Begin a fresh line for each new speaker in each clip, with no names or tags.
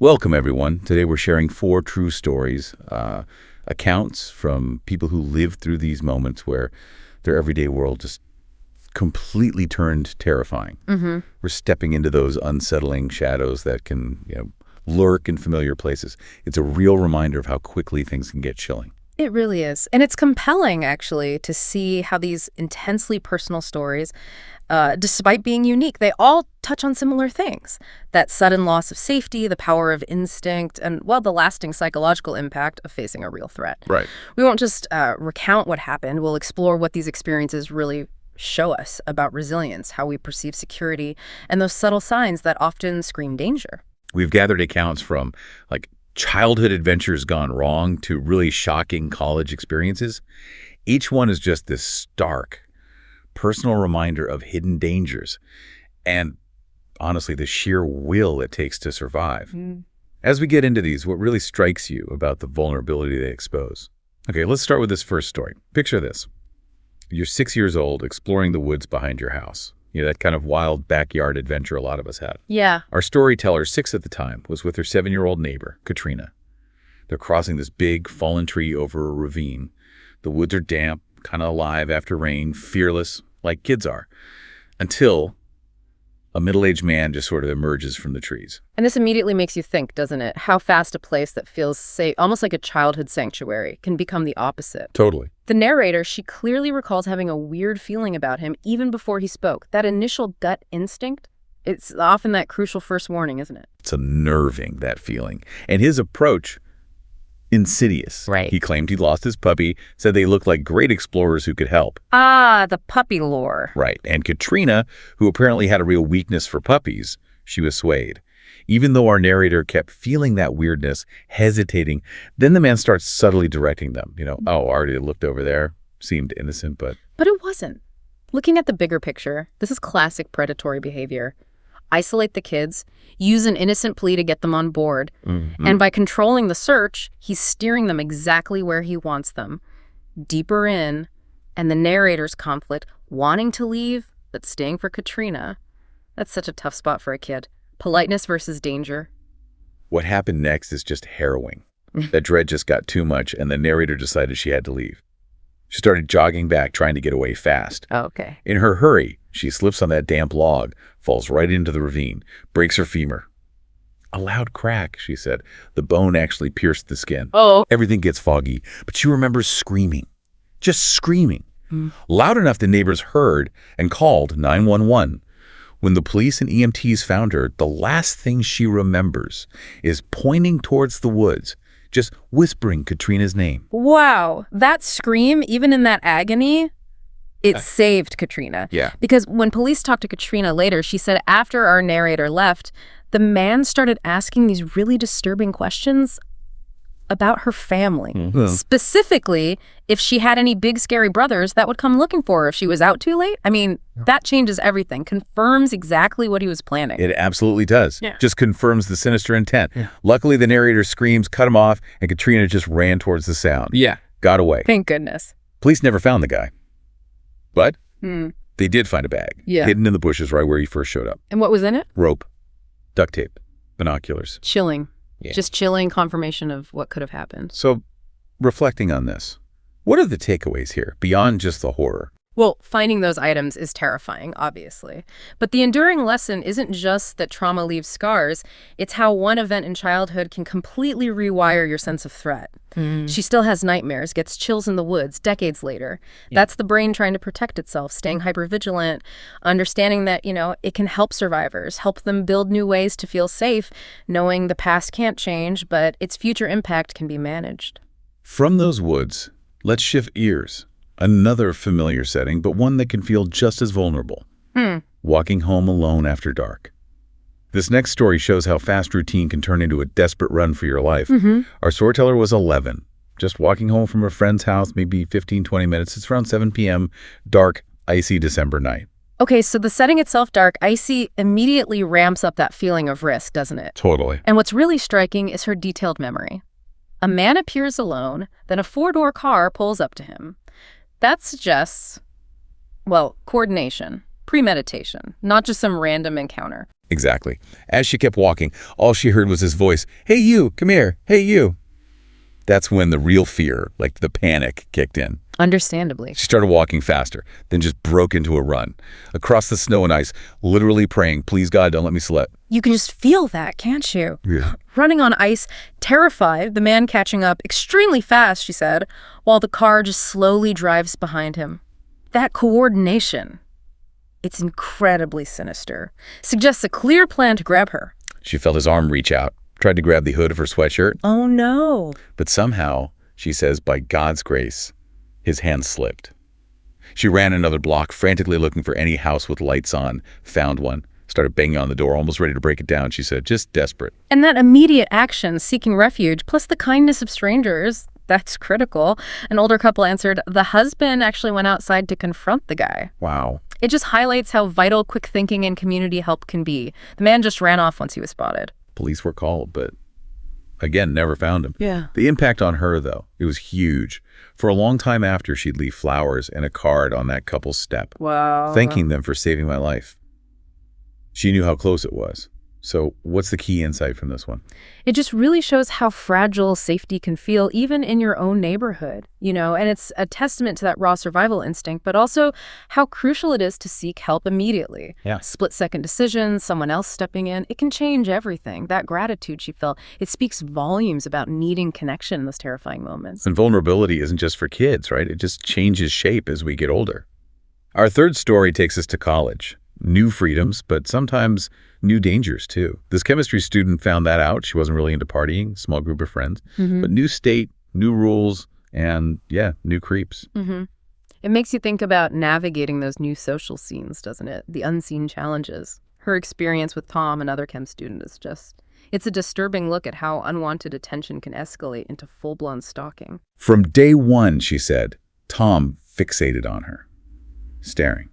Welcome, everyone. Today we're sharing 4 true stories, accounts from people who lived through these moments where their everyday world just completely turned terrifying. We're stepping into those unsettling shadows that can, lurk in familiar places. It's a real reminder of how quickly things can get chilling.
It really is. And it's compelling, actually, to see how these intensely personal stories, despite being unique, they all touch on similar things. That sudden loss of safety, the power of instinct, and, well, the lasting psychological impact of facing a real threat.
Right.
We won't just recount what happened. We'll explore what these experiences really show us about resilience, how we perceive security, and those subtle signs that often scream danger.
We've gathered accounts from, childhood adventures gone wrong to really shocking college experiences. Each one is just this stark, personal reminder of hidden dangers and, honestly, the sheer will it takes to survive. As we get into these, what really strikes you about the vulnerability they expose? Okay, let's start with this first story. Picture this. You're 6 years old, exploring the woods behind your house. That kind of wild backyard adventure a lot of us had.
Yeah.
Our storyteller, 6 at the time, was with her 7-year-old neighbor, Katrina. They're crossing this big fallen tree over a ravine. The woods are damp, kind of alive after rain, fearless, like kids are, until a middle-aged man just sort of emerges from the trees.
And this immediately makes you think, doesn't it? How fast a place that feels safe, almost like a childhood sanctuary, can become the opposite.
Totally.
The narrator, she clearly recalls having a weird feeling about him even before he spoke. That initial gut instinct, it's often that crucial first warning, isn't it?
It's unnerving, that feeling. And his approach, insidious.
Right.
He claimed he'd lost his puppy, said they looked like great explorers who could help.
Ah, the puppy lore.
Right. And Katrina, who apparently had a real weakness for puppies, she was swayed. Even though our narrator kept feeling that weirdness, hesitating, then the man starts subtly directing them. Already looked over there, seemed innocent, but...
But it wasn't. Looking at the bigger picture, this is classic predatory behavior. Isolate the kids, use an innocent plea to get them on board, and by controlling the search, he's steering them exactly where he wants them, deeper in, and the narrator's conflict, wanting to leave, but staying for Katrina. That's such a tough spot for a kid. Politeness versus danger.
What happened next is just harrowing. That dread just got too much, and the narrator decided she had to leave. She started jogging back, trying to get away fast.
Oh, okay.
In her hurry, she slips on that damp log, falls right into the ravine, breaks her femur. A loud crack, she said. The bone actually pierced the skin.
Oh.
Everything gets foggy, but she remembers screaming. Just screaming. Loud enough the neighbors heard and called 911. When the police and EMTs found her, the last thing she remembers is pointing towards the woods, just whispering Katrina's name.
Wow, that scream, even in that agony, it saved Katrina.
Yeah.
Because when police talked to Katrina later, she said after our narrator left, the man started asking these really disturbing questions about her family. Specifically, if she had any big scary brothers that would come looking for her if she was out too late. I mean, that changes everything, confirms exactly what he was planning.
It absolutely does.
Yeah.
Just confirms the sinister intent.
Yeah.
Luckily, the narrator screams, cut him off, and Katrina just ran towards the sound.
Yeah.
Got away.
Thank goodness.
Police never found the guy. But they did find a bag,
Yeah.
hidden in the bushes right where he first showed up.
And what was in it?
Rope, duct tape, binoculars.
Chilling.
Yeah.
Just chilling confirmation of what could have happened.
So, reflecting on this, what are the takeaways here, beyond just the horror?
Well, finding those items is terrifying, obviously. But the enduring lesson isn't just that trauma leaves scars. It's how one event in childhood can completely rewire your sense of threat. She still has nightmares, gets chills in the woods decades later. That's the brain trying to protect itself, staying hypervigilant, understanding that, it can help survivors, help them build new ways to feel safe, knowing the past can't change, but its future impact can be managed.
From those woods, let's shift gears. Another familiar setting, but one that can feel just as vulnerable. Walking home alone after dark. This next story shows how fast routine can turn into a desperate run for your life. Our storyteller was 11, just walking home from a friend's house, maybe 15, 20 minutes. It's around 7 p.m., dark, icy December night.
Okay, so the setting itself, dark, icy, immediately ramps up that feeling of risk, doesn't it?
Totally.
And what's really striking is her detailed memory. A man appears alone, then a 4-door car pulls up to him. That suggests, coordination, premeditation, not just some random encounter.
Exactly. As she kept walking, all she heard was his voice, "Hey, you, come here. Hey, you." That's when the real fear, like the panic, kicked in.
Understandably.
She started walking faster, then just broke into a run. Across the snow and ice, literally praying, "Please, God, don't let me slip."
You can just feel that, can't you?
Yeah.
Running on ice, terrified, the man catching up extremely fast, she said, while the car just slowly drives behind him. That coordination, it's incredibly sinister. Suggests a clear plan to grab her.
She felt his arm reach out, tried to grab the hood of her sweatshirt,
Oh no.
but somehow, she says, by God's grace, his hand slipped. She ran another block, frantically looking for any house with lights on, found one, started banging on the door, almost ready to break it down, she said, just desperate.
And that immediate action, seeking refuge, plus the kindness of strangers, that's critical. An older couple answered, the husband actually went outside to confront the guy.
Wow.
It just highlights how vital quick thinking and community help can be. The man just ran off once he was spotted.
Police were called, but again, never found him.
Yeah.
The impact on her, though, it was huge. For a long time after, she'd leave flowers and a card on that couple's step,
Wow.
thanking them for saving my life. She knew how close it was. So what's the key insight from this one?
It just really shows how fragile safety can feel, even in your own neighborhood, and it's a testament to that raw survival instinct, but also how crucial it is to seek help immediately.
Yeah.
Split-second decisions, someone else stepping in, it can change everything. That gratitude she felt, it speaks volumes about needing connection in those terrifying moments.
And vulnerability isn't just for kids, right? It just changes shape as we get older. Our third story takes us to college. New freedoms, but sometimes new dangers, too. This chemistry student found that out. She wasn't really into partying, small group of friends. But new state, new rules, and, new creeps.
It makes you think about navigating those new social scenes, doesn't it? The unseen challenges. Her experience with Tom, another chem student, it's a disturbing look at how unwanted attention can escalate into full-blown stalking.
From day one, she said, Tom fixated on her, staring,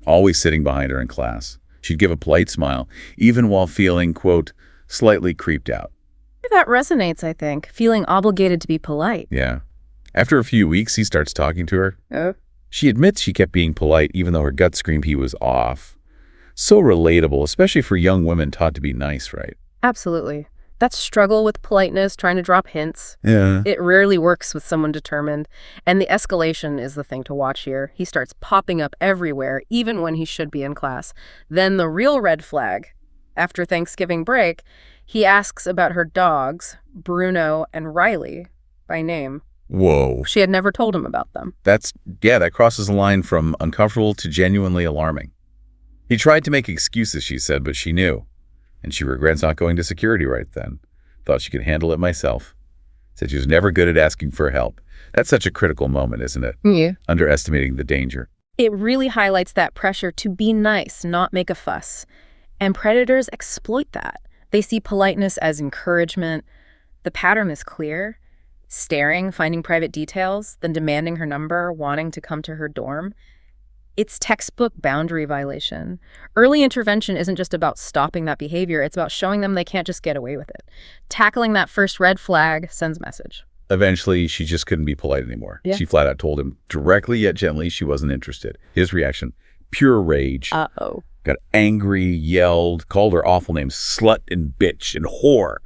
always sitting behind her in class. She'd give a polite smile, even while feeling, quote, slightly creeped out.
That resonates, I think, feeling obligated to be polite.
Yeah. After a few weeks, he starts talking to her.
Oh.
She admits she kept being polite, even though her gut screamed he was off. So relatable, especially for young women taught to be nice, right?
Absolutely. That struggle with politeness, trying to drop hints.
Yeah.
It rarely works with someone determined. And the escalation is the thing to watch here. He starts popping up everywhere, even when he should be in class. Then the real red flag. After Thanksgiving break, he asks about her dogs, Bruno and Riley, by name.
Whoa.
She had never told him about them.
That crosses the line from uncomfortable to genuinely alarming. He tried to make excuses, she said, but she knew. And she regrets not going to security right then. Thought she could handle it myself. Said she was never good at asking for help. That's such a critical moment, isn't it?
Yeah.
Underestimating the danger.
It really highlights that pressure to be nice, not make a fuss. And predators exploit that. They see politeness as encouragement. The pattern is clear. Staring, finding private details, then demanding her number, wanting to come to her dorm. It's textbook boundary violation. Early intervention isn't just about stopping that behavior. It's about showing them they can't just get away with it. Tackling that first red flag sends message.
Eventually, she just couldn't be polite anymore.
Yeah.
She flat out told him directly yet gently she wasn't interested. His reaction, pure rage.
Uh-oh.
Got angry, yelled, called her awful names, slut and bitch and whore.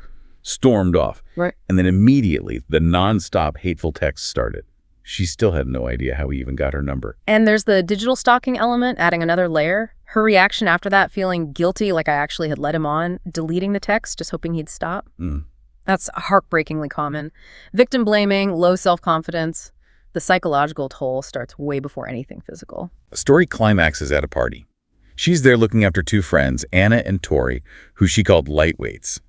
Stormed off.
Right.
And then immediately, the nonstop hateful texts started. She still had no idea how he even got her number.
And there's the digital stalking element, adding another layer. Her reaction after that, feeling guilty, like I actually had led him on, deleting the text, just hoping he'd stop. That's heartbreakingly common. Victim blaming, low self-confidence. The psychological toll starts way before anything physical.
The story climaxes at a party. She's there looking after two friends, Anna and Tori, who she called lightweights.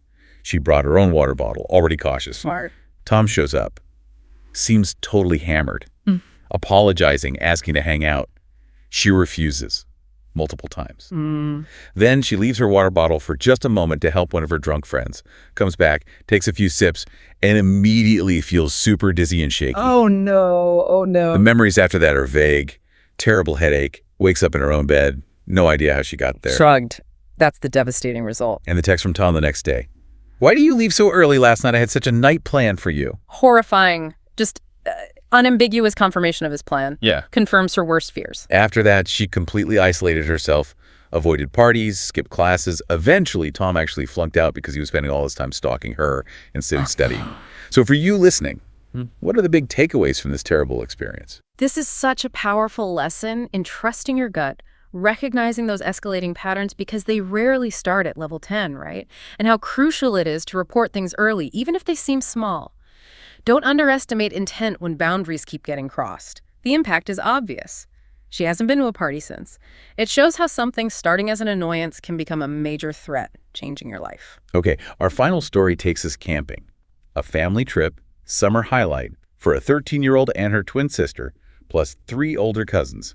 She brought her own water bottle, already cautious.
Smart.
Tom shows up. Seems totally hammered. Apologizing, asking to hang out. She refuses multiple times. Then she leaves her water bottle for just a moment to help one of her drunk friends. Comes back, takes a few sips, and immediately feels super dizzy and shaky.
Oh, no. Oh, no.
The memories after that are vague. Terrible headache. Wakes up in her own bed. No idea how she got there.
Shrugged. That's the devastating result.
And the text from Tom the next day. Why do you leave so early last night? I had such a night plan for you.
Horrifying. Just unambiguous confirmation of his plan.
Yeah.
Confirms her worst fears.
After that, she completely isolated herself, avoided parties, skipped classes. Eventually, Tom actually flunked out because he was spending all his time stalking her instead of studying. So for you listening, what are the big takeaways from this terrible experience?
This is such a powerful lesson in trusting your gut, recognizing those escalating patterns because they rarely start at level 10, right? And how crucial it is to report things early, even if they seem small. Don't underestimate intent when boundaries keep getting crossed. The impact is obvious. She hasn't been to a party since. It shows how something starting as an annoyance can become a major threat, changing your life.
Okay, our final story takes us camping. A family trip, summer highlight, for a 13-year-old and her twin sister, plus 3 older cousins,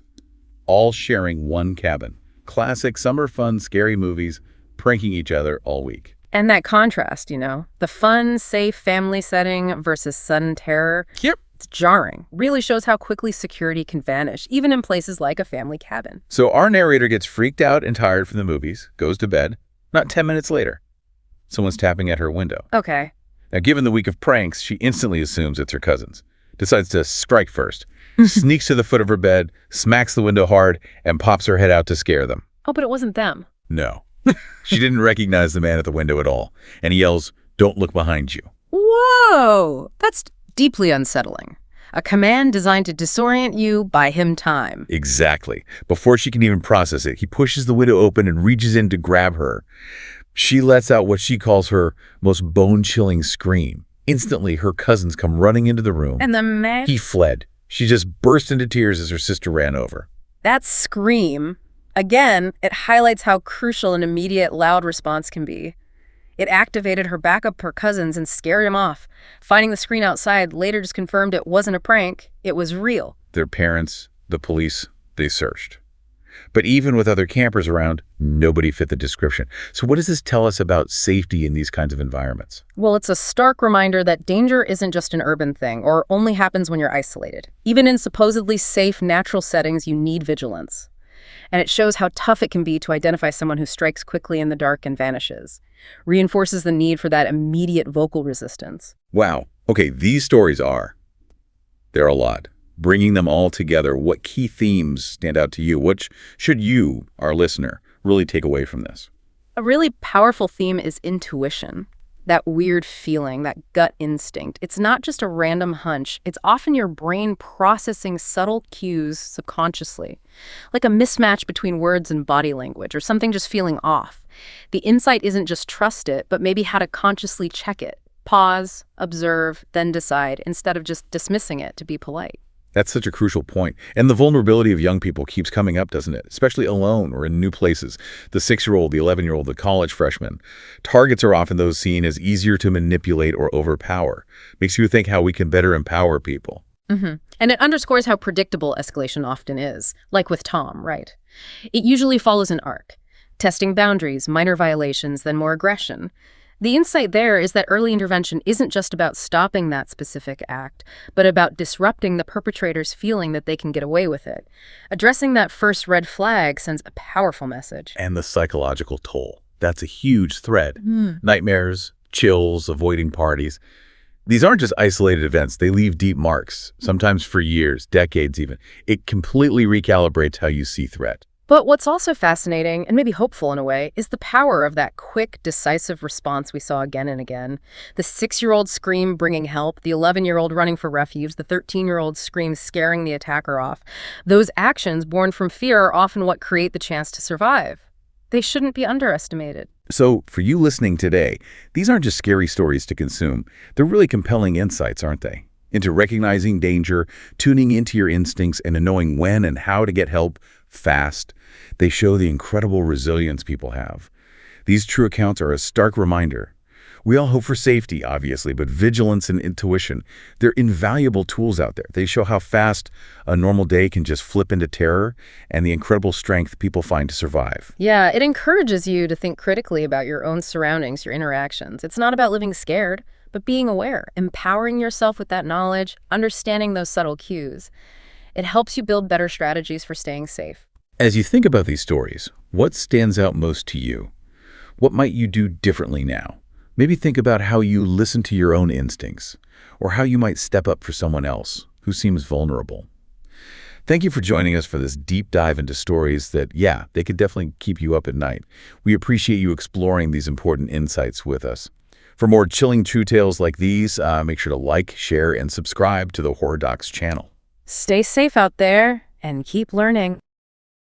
all sharing one cabin. Classic summer fun, scary movies, pranking each other all week.
And that contrast, the fun, safe family setting versus sudden terror.
Yep.
It's jarring. Really shows how quickly security can vanish, even in places like a family cabin.
So our narrator gets freaked out and tired from the movies, goes to bed. Not 10 minutes later, someone's tapping at her window.
Okay.
Now, given the week of pranks, she instantly assumes it's her cousins. Decides to strike first. Sneaks to the foot of her bed, smacks the window hard, and pops her head out to scare them.
Oh, but it wasn't them.
No. She didn't recognize the man at the window at all. And he yells, "Don't look behind you."
Whoa! That's deeply unsettling. A command designed to disorient you, buy him time.
Exactly. Before she can even process it, he pushes the window open and reaches in to grab her. She lets out what she calls her most bone-chilling scream. Instantly, her cousins come running into the room.
And the man?
He fled. She just burst into tears as her sister ran over.
That scream, again, it highlights how crucial an immediate, loud response can be. It activated her her cousins and scared him off. Finding the screen outside later just confirmed it wasn't a prank, it was real.
Their parents, the police, they searched. But even with other campers around, nobody fit the description. So what does this tell us about safety in these kinds of environments?
Well, it's a stark reminder that danger isn't just an urban thing or only happens when you're isolated. Even in supposedly safe, natural settings, you need vigilance. And it shows how tough it can be to identify someone who strikes quickly in the dark and vanishes. Reinforces the need for that immediate vocal resistance.
Wow. Okay, these stories they're a lot. Bringing them all together, what key themes stand out to you? What should you, our listener, really take away from this?
A really powerful theme is intuition. That weird feeling, that gut instinct. It's not just a random hunch. It's often your brain processing subtle cues subconsciously, like a mismatch between words and body language or something just feeling off. The insight isn't just trust it, but maybe how to consciously check it. Pause, observe, then decide, instead of just dismissing it to be polite.
That's such a crucial point. And the vulnerability of young people keeps coming up, doesn't it? Especially alone or in new places. The 6-year-old, the 11-year-old, the college freshman. Targets are often those seen as easier to manipulate or overpower. Makes you think how we can better empower people.
And it underscores how predictable escalation often is, like with Tom, right? It usually follows an arc. Testing boundaries, minor violations, then more aggression. The insight there is that early intervention isn't just about stopping that specific act, but about disrupting the perpetrator's feeling that they can get away with it. Addressing that first red flag sends a powerful message.
And the psychological toll. That's a huge thread. Nightmares, chills, avoiding parties. These aren't just isolated events. They leave deep marks, sometimes for years, decades even. It completely recalibrates how you see threat.
But what's also fascinating, and maybe hopeful in a way, is the power of that quick, decisive response we saw again and again. The 6-year-old scream bringing help, the 11-year-old running for refuge, the 13-year-old scream scaring the attacker off. Those actions born from fear are often what create the chance to survive. They shouldn't be underestimated.
So, for you listening today, these aren't just scary stories to consume. They're really compelling insights, aren't they? Into recognizing danger, tuning into your instincts, and knowing when and how to get help fast. They show the incredible resilience people have. These true accounts are a stark reminder. We all hope for safety, obviously, but vigilance and intuition, they're invaluable tools out there. They show how fast a normal day can just flip into terror and the incredible strength people find to survive.
Yeah, it encourages you to think critically about your own surroundings, your interactions. It's not about living scared, but being aware, empowering yourself with that knowledge, understanding those subtle cues. It helps you build better strategies for staying safe.
As you think about these stories, what stands out most to you? What might you do differently now? Maybe think about how you listen to your own instincts, or how you might step up for someone else who seems vulnerable. Thank you for joining us for this deep dive into stories that, yeah, they could definitely keep you up at night. We appreciate you exploring these important insights with us. For more chilling true tales like these, make sure to like, share, and subscribe to the Horror Docs channel.
Stay safe out there and keep learning.